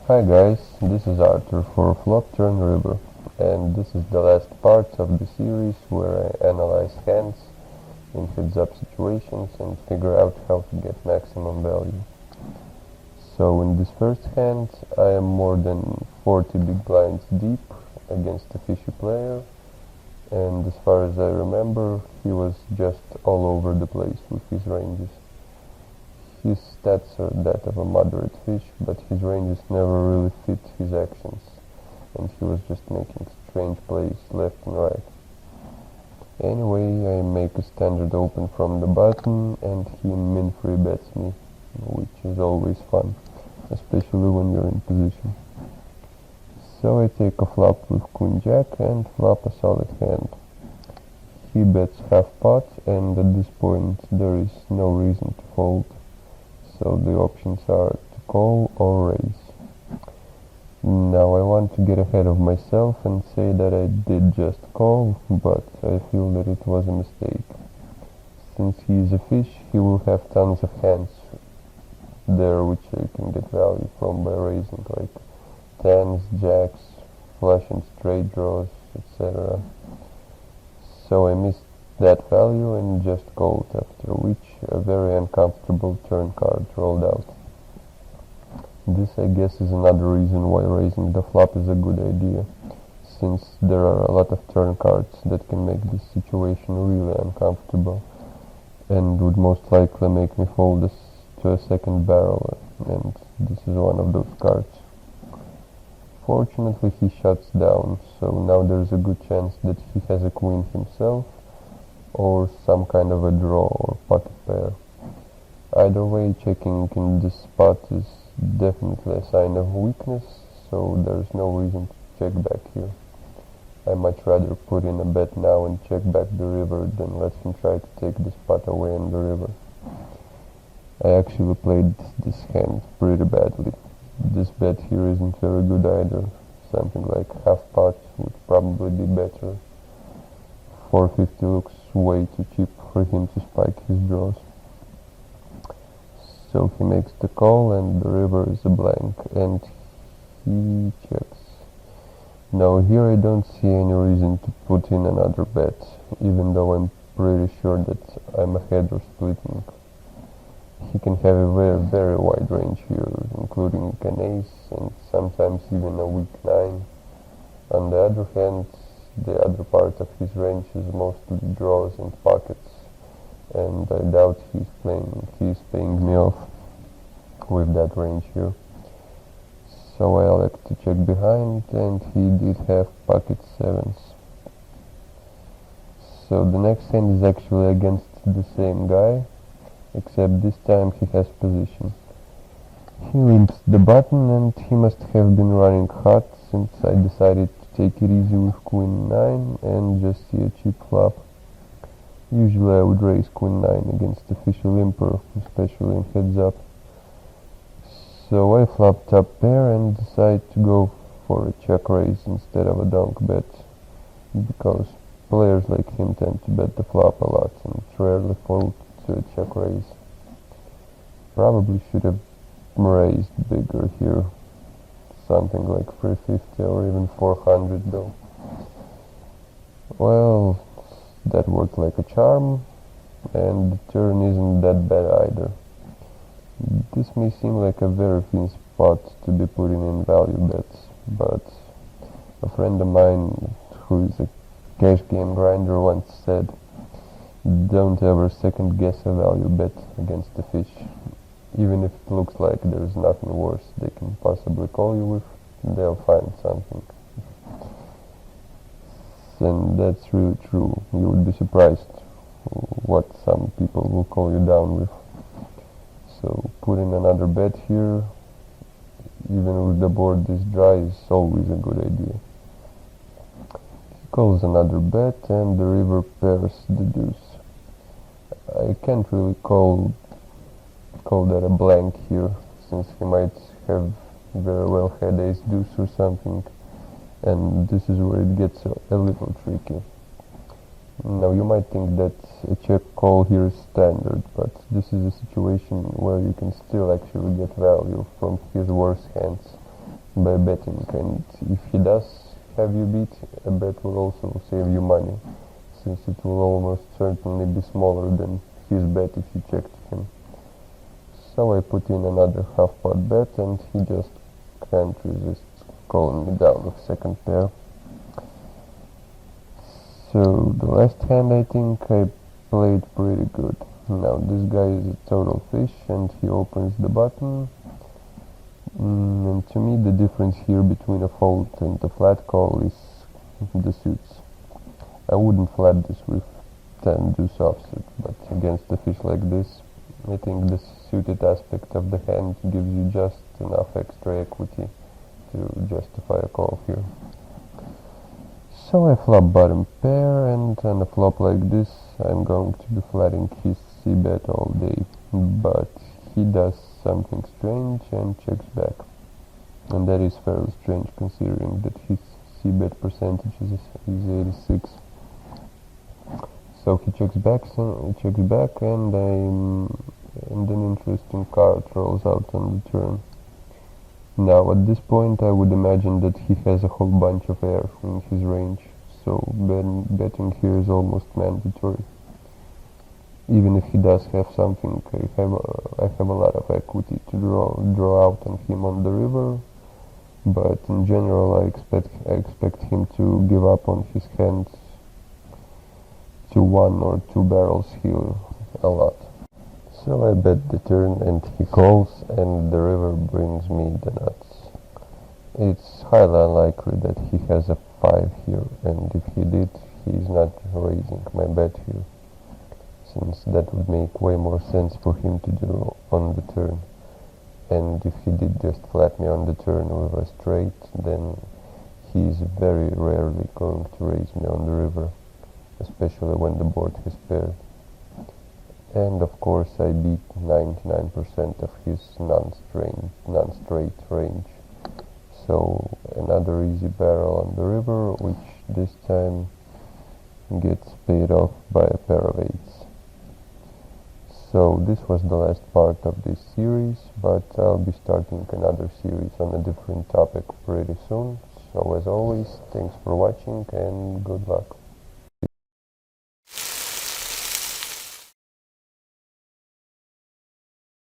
Hi guys, this is Arthur for FlopTurnRiver, and this is the last part of the series where I analyze hands in heads-up situations and figure out how to get maximum value. So in this first hand, I am more than 40 big blinds deep against a fishy player, and as far as I remember, he was just all over the place with his ranges. His stats are that of a moderate fish, but his ranges never really fit his actions, and he was just making strange plays left and right. Anyway, I make a standard open from the button, and he min-free bets me, which is always fun, especially when you're in position. So I take a flop with Queen-Jack and flop a solid hand. He bets half pot, and at this point there is no reason to fold. So the options are to call or raise. Now I want to get ahead of myself and say that I did just call, but I feel that it was a mistake. Since he is a fish, he will have tons of hands there which I can get value from by raising, like tens, jacks, flush and straight draws, etc. So I missed that value and just called, after which a very uncomfortable turn card rolled out. This, I guess, is another reason why raising the flop is a good idea, since there are a lot of turn cards that can make this situation really uncomfortable and would most likely make me fold this to a second barrel, and this is one of those cards. Fortunately, he shuts down, so now there's a good chance that he has a queen himself, or some kind of a draw or pocket pair. Either way, checking in this spot is definitely a sign of weakness, so there's no reason to check back here. I much rather put in a bet now and check back the river than let him try to take this pot away in the river. I actually played this hand pretty badly. This bet here isn't very good either. Something like half pot would probably be better. 450 looks way too cheap for him to spike his draws. So he makes the call and the river is a blank, and he checks. Now here I don't see any reason to put in another bet, even though I'm pretty sure that I'm ahead or splitting. He can have a very, very wide range here, including an ace and sometimes even a weak 9. On the other hand, the other part of his range is mostly draws and pockets, and I doubt he's paying me off with that range here. So I elect to check behind, and he did have pocket 7s. So the next hand is actually against the same guy, except this time he has position. He limps the button, and he must have been running hot, since I decided to take it easy with Queen 9 and just see a cheap flop. Usually I would raise Queen 9 against a fishy limper, especially in heads up. So I flopped up pair and decide to go for a check raise instead of a donk bet, because players like him tend to bet the flop a lot and rarely fold to a check raise. Probably should have raised bigger here, something like 350 or even 400 though. Well, that worked like a charm, and the turn isn't that bad either. This may seem like a very thin spot to be putting in value bets, but a friend of mine who is a cash game grinder once said, "Don't ever second guess a value bet against a fish. Even if it looks like there's nothing worse they can possibly call you with, they'll find something." And that's really true. You would be surprised what some people will call you down with. So putting another bet here, even with the board this dry, is always a good idea. He calls another bet and the river pairs the deuce. I can't really call that a blank here, since he might have very well had ace deuce or something, and this is where it gets a little tricky. Now you might think that a check call here is standard, but this is a situation where you can still actually get value from his worse hands, by betting, and if he does have you beat, a bet will also save you money, since it will almost certainly be smaller than his bet if you checked him. So I put in another half-pot bet, and he just can't resist calling me down with second pair. So the last hand, I think I played pretty good. Now this guy is a total fish, and he opens the button. And to me, the difference here between a fold and a flat call is the suits. I wouldn't flat this with 10 deuce offsuit, but against a fish like this, I think the suited aspect of the hand gives you just enough extra equity to justify a call here. So I flop bottom pair, and on a flop like this, I'm going to be flatting his c-bet all day, but he does something strange and checks back, and that is fairly strange considering that his c-bet percentage is 86. So he checks back, and an interesting card rolls out on the turn. Now at this point I would imagine that he has a whole bunch of air in his range, so betting here is almost mandatory. Even if he does have something, I have a lot of equity to draw out on him on the river, but in general I expect him to give up on his hands to 1 or 2 barrels here a lot. So I bet the turn, and he calls, and the river brings me the nuts. It's highly unlikely that he has a 5 here, and if he did, he's not raising my bet here, since that would make way more sense for him to do on the turn. And if he did just flat me on the turn with a straight, then he's very rarely going to raise me on the river, especially when the board has paired. And of course I beat 99% of his non-straight range. So another easy barrel on the river, which this time gets paid off by a pair of 8s. So this was the last part of this series, but I'll be starting another series on a different topic pretty soon. So as always, thanks for watching and good luck.